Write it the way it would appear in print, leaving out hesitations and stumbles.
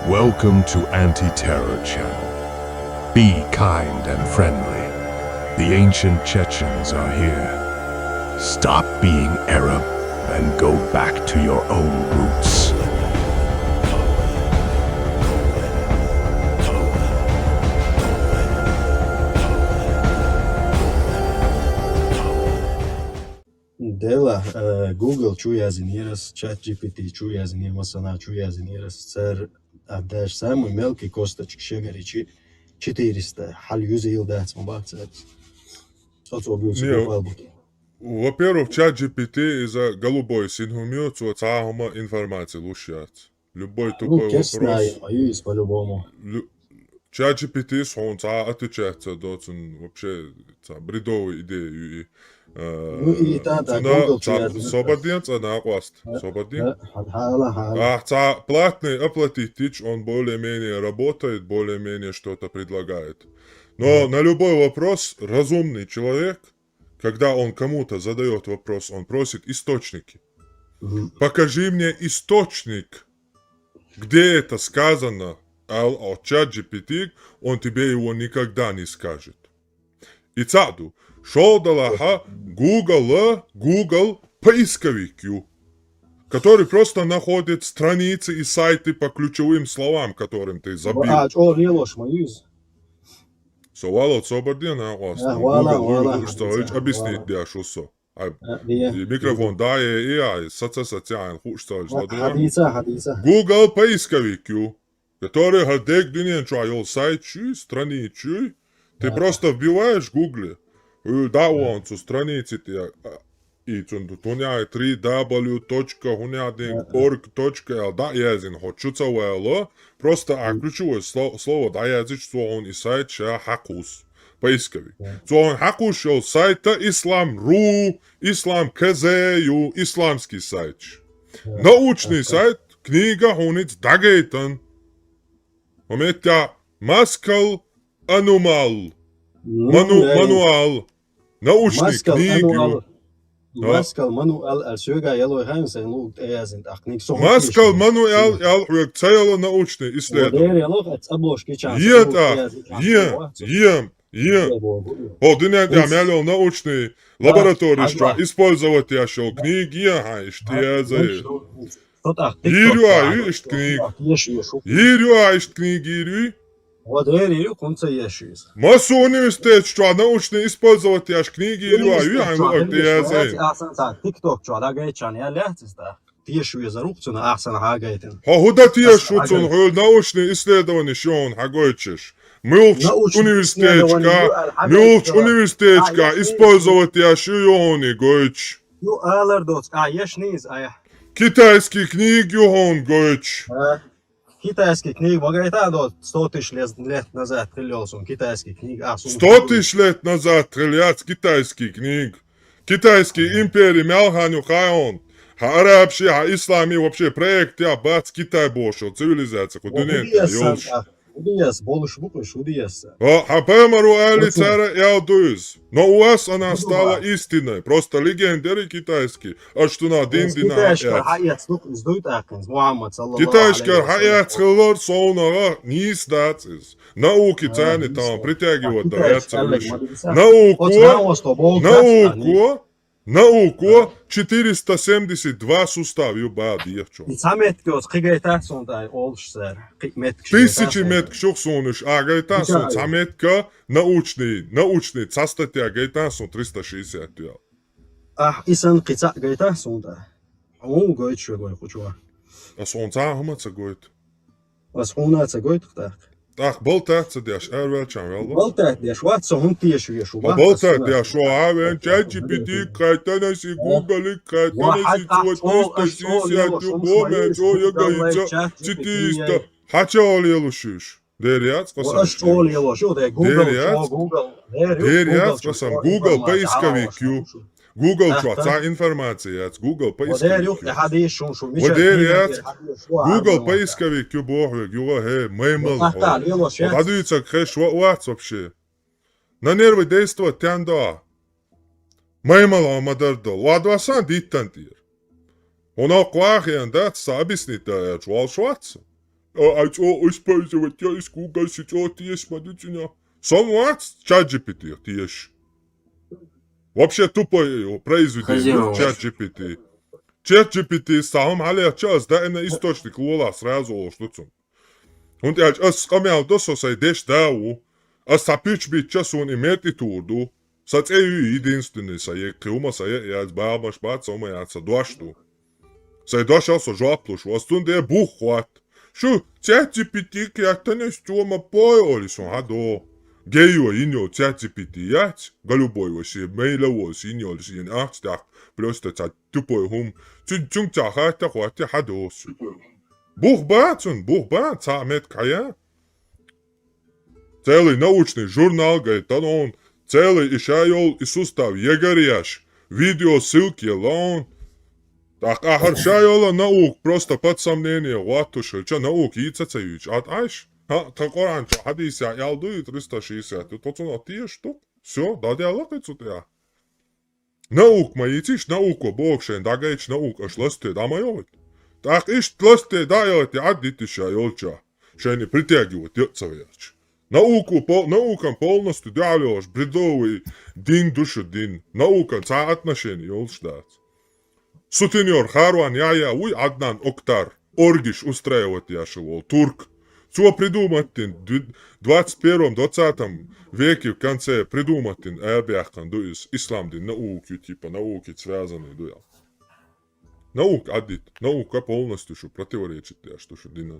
Welcome to Anti-Terror Channel. Be kind and friendly. The ancient Chechens are here. Stop being Arab and go back to your own roots. Dela, Google čuje azinirës, ChatGPT čuje azinirë, sana čuje azinirës, ser dash самый мелкий косточек шегаричи 400, хал 100 yıl дать мбацать. Во-первых, чат GPT из-за голубой синхумио цаахума информации лушат. Любой тупой вопрос. Боюсь по-любому. Чат GPT сон отвечает вообще бредовые идеи. И Google Свободен, нахваст. Свободен. Платный оплатить, он более-менее работает, более-менее что-то предлагает. Но на любой вопрос разумный человек, когда он кому-то задает вопрос, он просит источники. Покажи мне источник, где это сказано, а чат GPT, он тебе его никогда не скажет. И цаду, шо далаха Google поисковик, который просто находит страницы и сайты по ключевым словам, которым ты забил. Совало соборден, Google объяснить, да, что со. Микрофон, да, и социальный Google поисковик, который ходит где-нибудь твой сайт, страницу, ты просто вбиваешь в Google, да, он со страницы, и туня 3w.org.l, да, язин, хочу целое, просто ключевое слово, да, язин, что он и сайт, хакус, поисковик. Что он хакус, что сайта ислам.ру, ислам.кз, исламский сайт. Научный сайт, книга, хунец, дагейтан. Ометя, маскал, анумал, мануал, научный книги. Маскал мануал сюга ялой ханса луг эязин ахник со. Маскал мануал цело научный исследование. О, дыня мяло научный лабораторий, что использовать я шел книги, книги. Массу университет, что научно использовать я книги, TikTok что дагайчан я лехтиста. Тиешуя зарубцуна ахсан хагайтен. Худа тиешуцун научные исследования, что он хагойчеш. Милч университетка, использовать я шуёни гойч. Китайский книги он гойч. Китайский книг, вагайта 100 тысяч лет назад триллион, китайский книг. 100 тысяч лет назад триллион китайский книг. Китайский империя мялханю хайон. Арабши, ислами вообще проект я бац Китай больше, цивилизация. Удиес, больше буквиш, удиес. Пемару али цара ялдуис. Но у вас она стала истиной. Просто легендарий китайский. А что на дин-дина. Китайская хаят хилар соунара не сдацис. Науки цены там притягивают. Науку 472 сустав юба диевчо. Тысячи метк шухсунуш, а гайтасон саметка научный цастатя гайтасон 360 ял. Исан кица гайтасон да. Он говорит, что говорит, хочуа. А солнца хумаца говорит. А солнца говорит, так. Ах, болтаться дяш, эрвелчан, велда? Болтать дяш, ватса, он тиешу ешу. Болтать дяш, шо авен, ChatGPT, кайтанаси, Google, кайтанаси, 360, бомен, жо ягаица, 400. Хача олиелушуш. Деряц, спасам. Деряц, спасам. Google поисковик, Google что, информация, Google поисковик. Google поисковик, бог, меймл. Подаются крэш, вообще. На нервы действует тянда. Меймл, мадардал. Ладвасан диттантир. Он оквахиан, да, объяснит, чуал шватса. использовать Google сейчас есть, смотрите. Somewhat ChatGPT есть. Вообще тупое произведение Хозяин. ChatGPT. ChatGPT самым алea час, да, это источник лола сразу, что там. Und скамял дососай деш дау, сапич бит час он имеет и турду. Сацею единственный сае клюма сае я бабаш бац ома я садуашту. Сай дошался жаплуш, вастунде бухват. Шу ChatGPT кятане стюма поолису хадо. Гею иньо ChatGPT ять, голубой воси, мейлово синьо син ахстах, просто ца тупой хум, чунча хата хвати хадос. Бух бац, самет кая. Целый научный журнал, говорит, он целый ишайол и сустав егоряш, видео ссылки лон. Так, шайола наук, просто под сомнение, ватуши, что наук, яйцецевич, айш? Так раньше, хадися, ялду 360, тут он отъешь, что? Все, да диалог это. Наук, маитиш, науку, богшен, да гайч наук, аж ласте, да майовит. Так, иш ласте, да ялте, аддитиша, ёлча, шени притягивать, ёцавяч. Наукам полностью диалог, бредовый, дин душу дин, наукам ца отношения, ёлчдать. Сутенер Харуан Яя, уй Аднан Октар, Оргиш устраивать яшевол, турк. Все придуматин, в 21-20 веке в конце придуматин, эрбяхан, дуис, исламдин, науки, типа науки связанные, дуял. Наука аддит, наука полностью, что противоречит, я что дина.